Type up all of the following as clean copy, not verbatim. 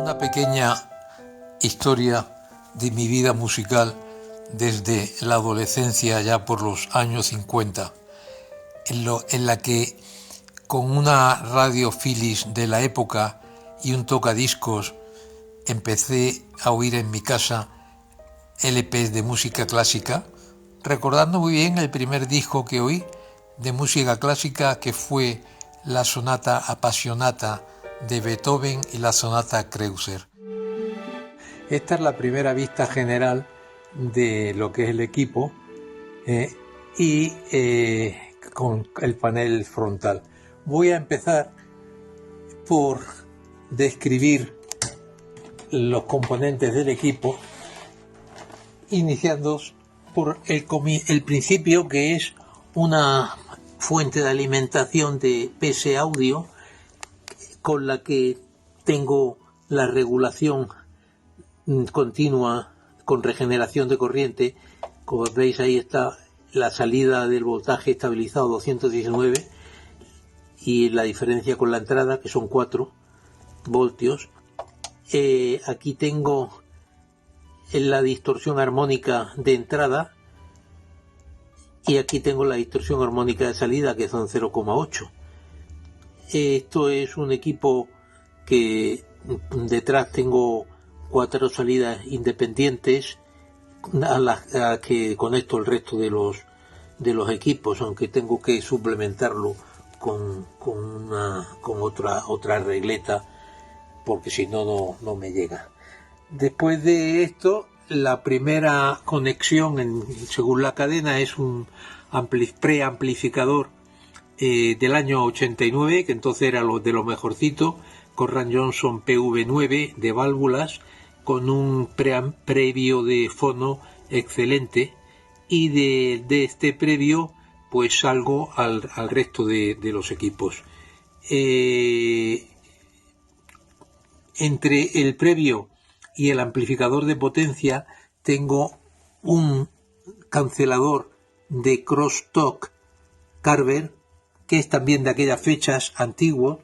Una pequeña historia de mi vida musical desde la adolescencia, ya por los años 50, en la que con una radio Philips de la época y un tocadiscos empecé a oír en mi casa LPs de música clásica, recordando muy bien el primer disco que oí de música clásica, que fue la Sonata Appassionata de Beethoven y la Sonata Kreutzer. Esta es la primera vista general de lo que es el equipo con el panel frontal. Voy a empezar por describir los componentes del equipo, iniciando por el principio, que es una fuente de alimentación de PS Audio con la que tengo la regulación continua con regeneración de corriente. Como veis, ahí está la salida del voltaje estabilizado 219 y la diferencia con la entrada, que son 4 voltios. Aquí tengo la distorsión armónica de entrada y aquí tengo la distorsión armónica de salida, que son 0,8. Esto es un equipo que detrás tengo 4 salidas independientes a que conecto el resto de los equipos, aunque tengo que suplementarlo con otra regleta, porque si no me llega. Después de esto, la primera conexión según la cadena es un preamplificador del año 89, que entonces era de lo mejorcito, Corran Johnson PV9 de válvulas, con un previo de fono excelente, y de este previo pues salgo al resto de los equipos. Entre el previo y el amplificador de potencia tengo un cancelador de crosstalk Carver, que es también de aquellas fechas, antiguo.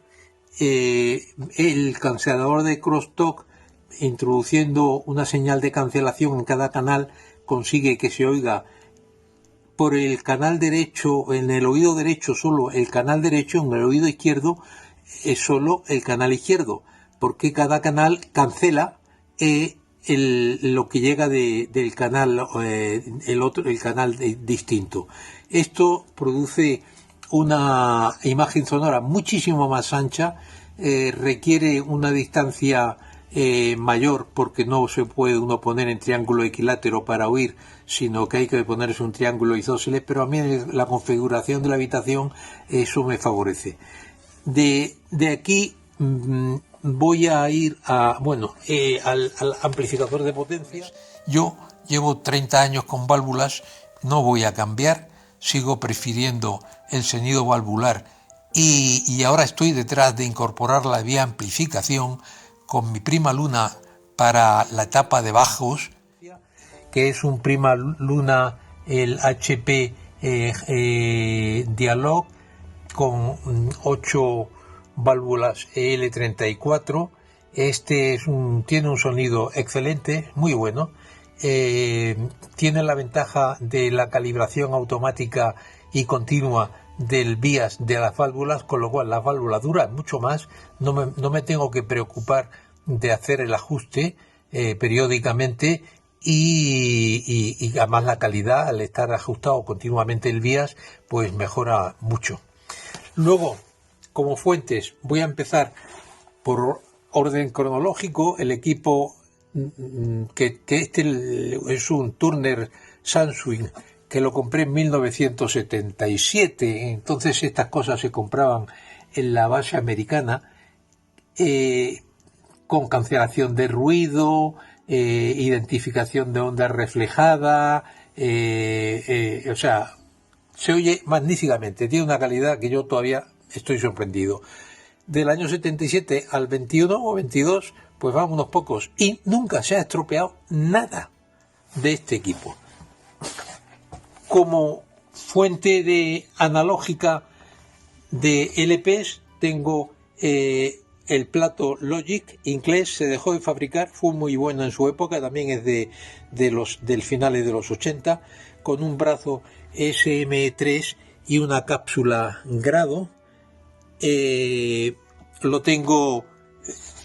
El cancelador de crosstalk, introduciendo una señal de cancelación en cada canal, consigue que se oiga por el canal derecho, en el oído derecho solo el canal derecho, en el oído izquierdo es solo el canal izquierdo, porque cada canal cancela lo que llega del canal, el canal distinto. Esto produce una imagen sonora muchísimo más ancha, requiere una distancia mayor, porque no se puede uno poner en triángulo equilátero para oír, sino que hay que ponerse un triángulo isósceles, pero a mí la configuración de la habitación eso me favorece. De aquí voy a ir al amplificador de potencia. Yo llevo 30 años con válvulas, no voy a cambiar, sigo prefiriendo el sonido valvular y ahora estoy detrás de incorporar la vía amplificación con mi Prima Luna para la etapa de bajos, que es un Prima Luna, el HP Dialog, con 8 válvulas EL34. Este tiene un sonido excelente, muy bueno. Tiene la ventaja de la calibración automática y continua del bias de las válvulas, con lo cual las válvulas duran mucho más. No me tengo que preocupar de hacer el ajuste periódicamente, y además la calidad, al estar ajustado continuamente el bias, pues mejora mucho. Luego, como fuentes, voy a empezar por orden cronológico. El equipo que es un Turner Samsung, que lo compré en 1977, entonces estas cosas se compraban en la base americana, con cancelación de ruido, identificación de onda reflejada, o sea, se oye magníficamente, tiene una calidad que yo todavía estoy sorprendido. Del año 77 al 21 o 22, pues van unos pocos, y nunca se ha estropeado nada de este equipo. Como fuente de analógica de LPs tengo el plato Logic inglés, se dejó de fabricar, fue muy bueno en su época, también es del finales de los 80, con un brazo SM3 y una cápsula grado. Lo tengo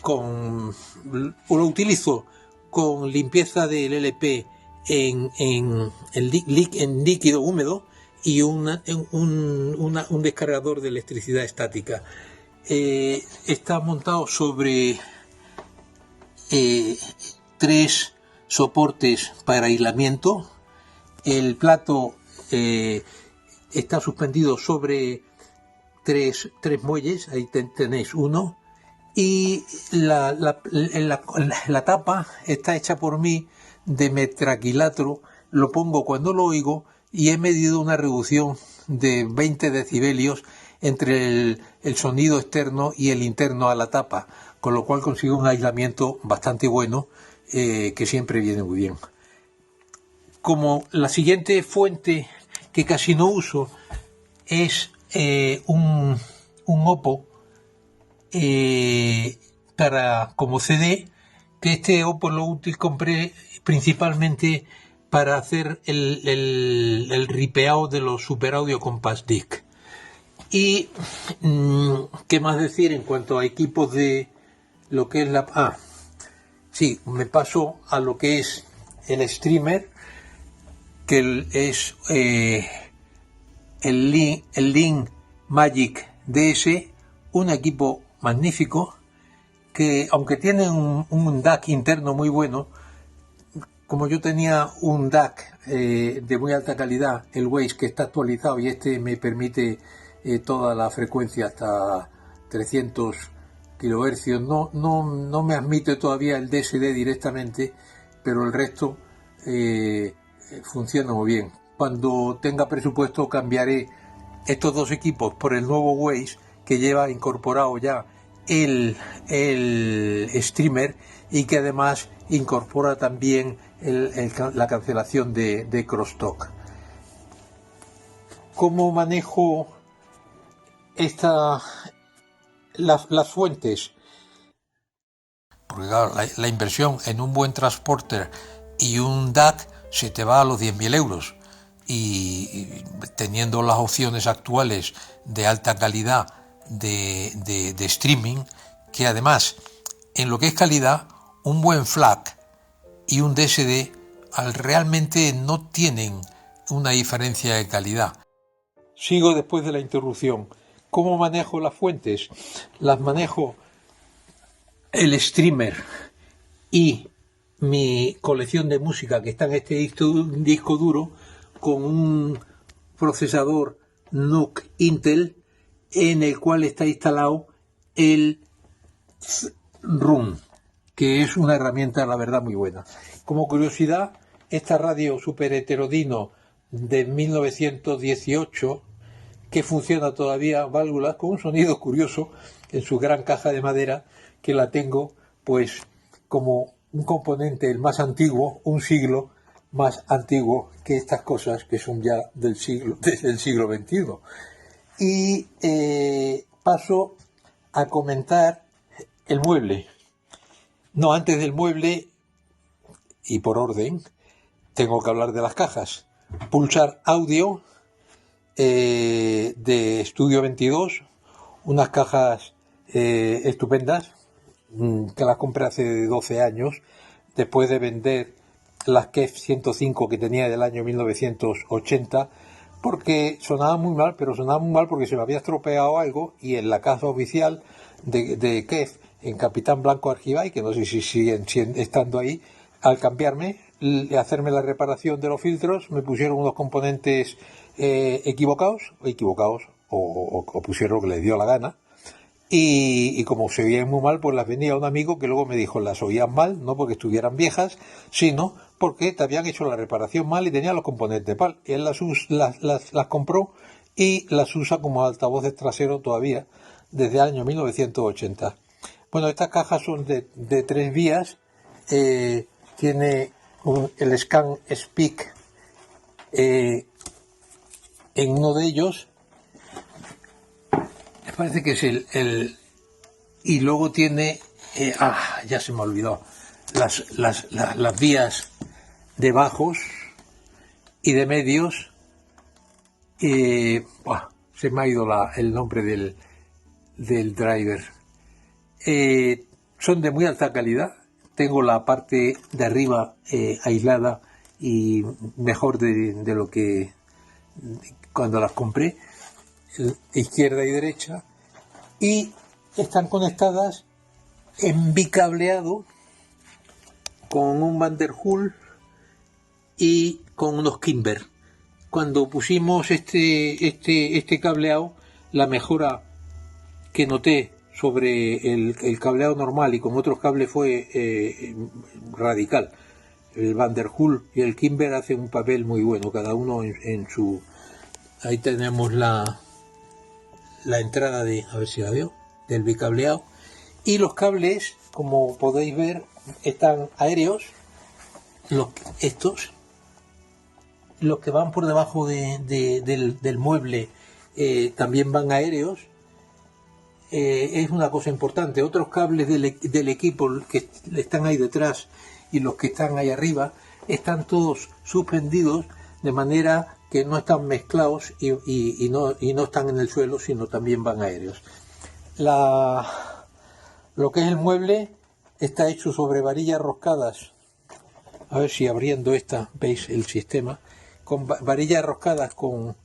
lo utilizo con limpieza del LP en líquido húmedo y un descargador de electricidad estática. Está montado sobre 3 soportes para aislamiento. El plato está suspendido sobre tres muelles, ahí tenéis uno, y la tapa está hecha por mí de metraquilatro. Lo pongo cuando lo oigo y he medido una reducción de 20 decibelios entre el sonido externo y el interno a la tapa, con lo cual consigo un aislamiento bastante bueno, que siempre viene muy bien. Como la siguiente fuente que casi no uso es un Oppo como CD, que este Oppo lo compré principalmente para hacer el ripeado de los Super Audio Compact Disc. Y qué más decir en cuanto a equipos de lo que es me paso a lo que es el streamer, que es el Link Magic DS, un equipo magnífico que, aunque tiene un DAC interno muy bueno, como yo tenía un DAC de muy alta calidad, el Waze, que está actualizado, y este me permite toda la frecuencia hasta 300 kHz, no me admite todavía el DSD directamente, pero el resto funciona muy bien. Cuando tenga presupuesto cambiaré estos dos equipos por el nuevo Waze, que lleva incorporado ya el streamer, y que además incorpora también la cancelación de crosstalk. ¿Cómo manejo las fuentes? Porque claro, la inversión en un buen transporter y un DAC se te va a los 10.000 euros, y teniendo las opciones actuales de alta calidad de streaming, que además, en lo que es calidad, un buen FLAC y un DSD realmente no tienen una diferencia de calidad. Sigo después de la interrupción. ¿Cómo manejo las fuentes? Las manejo el streamer y mi colección de música, que está en este disco duro, con un procesador NUC Intel, en el cual está instalado el Room, que es una herramienta, la verdad, muy buena. Como curiosidad, esta radio super heterodino de 1918, que funciona todavía, válvulas, con un sonido curioso en su gran caja de madera, que la tengo pues como un componente, el más antiguo, un siglo más antiguo que estas cosas que son ya desde el siglo XXI. Y paso a comentar el mueble. No, antes del mueble, y por orden, tengo que hablar de las cajas. Pulsar Audio de Studio 22, unas cajas estupendas, que las compré hace 12 años, después de vender las KEF 105 que tenía del año 1980, porque sonaban muy mal, pero sonaban muy mal porque se me había estropeado algo, y en la casa oficial de KEF, en Capitán Blanco Argibay, que no sé si siguen estando ahí, al cambiarme, hacerme la reparación de los filtros, me pusieron unos componentes equivocados, o pusieron lo que les dio la gana, y como se oían muy mal, pues las vendía a un amigo, que luego me dijo, las oían mal, no porque estuvieran viejas, sino porque te habían hecho la reparación mal y tenían los componentes mal. Él las compró y las usa como altavoces traseros todavía desde el año 1980. Bueno, estas cajas son de 3 vías, tiene el Scan Speak en uno de ellos. Me parece que es y luego tiene, ya se me olvidó, las vías de bajos y de medios. Se me ha ido el nombre del driver. Son de muy alta calidad. Tengo la parte de arriba aislada y mejor de lo que cuando las compré, izquierda y derecha, y están conectadas en bicableado con un Vanderhul y con unos Kimber. Cuando pusimos este cableado, la mejora que noté sobre el cableado normal y con otros cables fue radical. El Vanderhul y el Kimber hacen un papel muy bueno, cada uno en su... Ahí tenemos la entrada a ver si la veo, del bicableado. Y los cables, como podéis ver, están aéreos, los que van por debajo del mueble también van aéreos. Es una cosa importante. Otros cables del equipo que están ahí detrás y los que están ahí arriba están todos suspendidos de manera que no están mezclados y no están en el suelo, sino también van aéreos. Lo que es el mueble está hecho sobre varillas roscadas. A ver si abriendo esta veis el sistema, con varillas roscadas con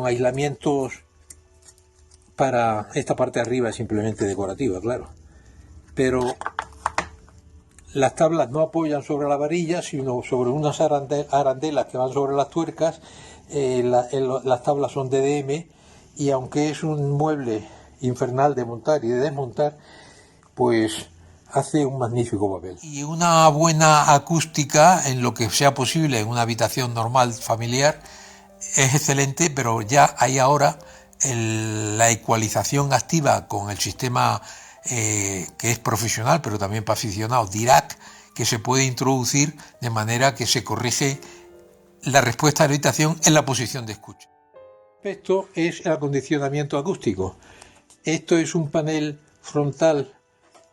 aislamientos. Para esta parte de arriba es simplemente decorativa, claro, pero las tablas no apoyan sobre la varilla, sino sobre unas arandelas que van sobre las tuercas. Las tablas son DDM, y aunque es un mueble infernal de montar y de desmontar, pues hace un magnífico papel. Y una buena acústica, en lo que sea posible en una habitación normal familiar, es excelente, pero ya hay ahora la ecualización activa con el sistema que es profesional, pero también para aficionados, Dirac, que se puede introducir de manera que se corrige la respuesta de la habitación en la posición de escucha. Esto es el acondicionamiento acústico. Esto es un panel frontal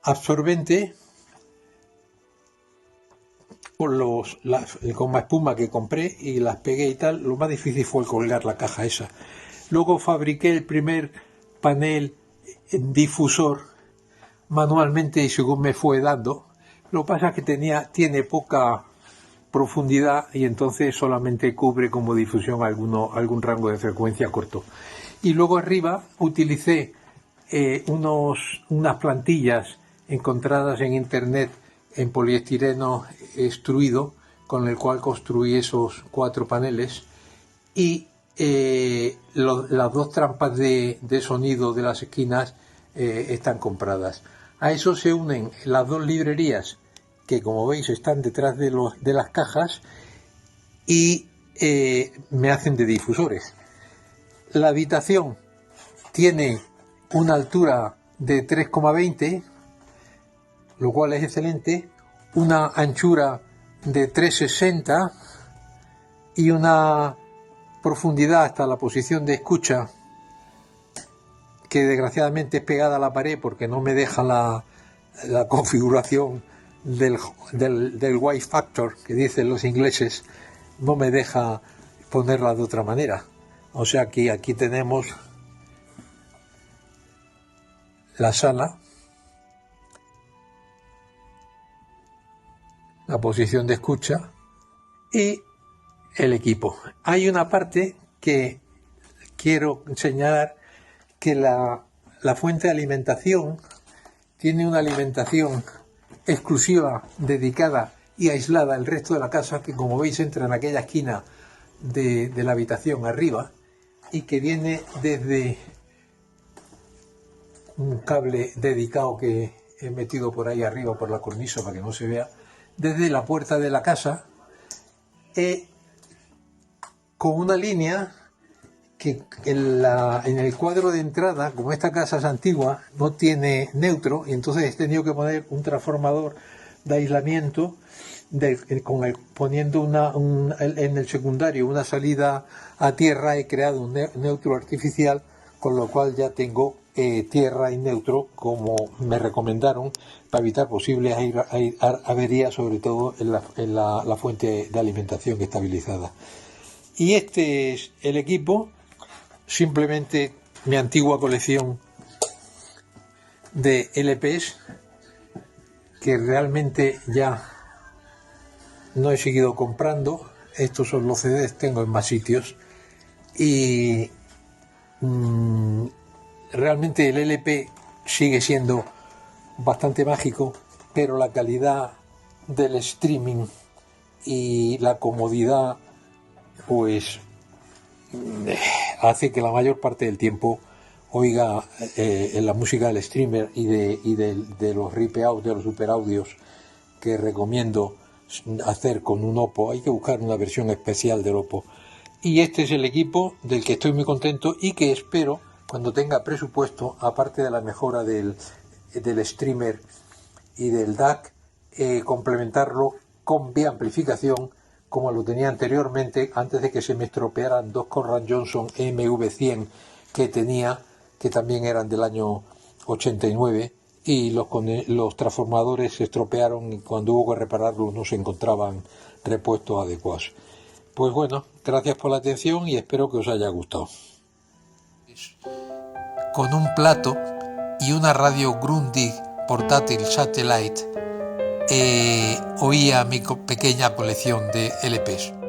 absorbente con goma espuma que compré y las pegué y tal. Lo más difícil fue colgar la caja esa. Luego fabriqué el primer panel difusor manualmente y según me fue dando. Lo que pasa es que tiene poca profundidad y entonces solamente cubre como difusión algún rango de frecuencia corto. Y luego arriba utilicé unas plantillas encontradas en internet en poliestireno extruido, con el cual construí esos 4 paneles, y las 2 trampas de sonido de las esquinas están compradas. A eso se unen las 2 librerías que, como veis, están detrás de las cajas y me hacen de difusores. La habitación tiene una altura de 3,20, lo cual es excelente, una anchura de 3,60 y una profundidad hasta la posición de escucha, que desgraciadamente es pegada a la pared porque no me deja la configuración del Y factor que dicen los ingleses, no me deja ponerla de otra manera. O sea que aquí tenemos la sala, la posición de escucha y el equipo. Hay una parte que quiero señalar, que la fuente de alimentación tiene una alimentación exclusiva, dedicada y aislada del resto de la casa, que como veis entra en aquella esquina de la habitación arriba, y que viene desde un cable dedicado que he metido por ahí arriba por la cornisa para que no se vea, desde la puerta de la casa, con una línea que en el cuadro de entrada, como esta casa es antigua, no tiene neutro, y entonces he tenido que poner un transformador de aislamiento poniendo en el secundario una salida a tierra. He creado un neutro artificial con lo cual ya tengo tierra y neutro como me recomendaron para evitar posibles averías, sobre todo en la fuente de alimentación estabilizada. Y este es el equipo, simplemente mi antigua colección de LPs, que realmente ya no he seguido comprando. Estos son los CDs, tengo en más sitios. Y realmente el LP sigue siendo bastante mágico, pero la calidad del streaming y la comodidad pues hace que la mayor parte del tiempo oiga en la música del streamer y de los ripeados, de los superaudios que recomiendo hacer con un Oppo. Hay que buscar una versión especial del Oppo. Y este es el equipo del que estoy muy contento y que espero, cuando tenga presupuesto, aparte de la mejora del streamer y del DAC, complementarlo con biamplificación, como lo tenía anteriormente, antes de que se me estropearan dos Conrad Johnson MV100 que tenía, que también eran del año 89, y los transformadores se estropearon y cuando hubo que repararlos no se encontraban repuestos adecuados. Pues bueno, gracias por la atención y espero que os haya gustado. Con un plato y una radio Grundig portátil satellite oía mi pequeña colección de LPs.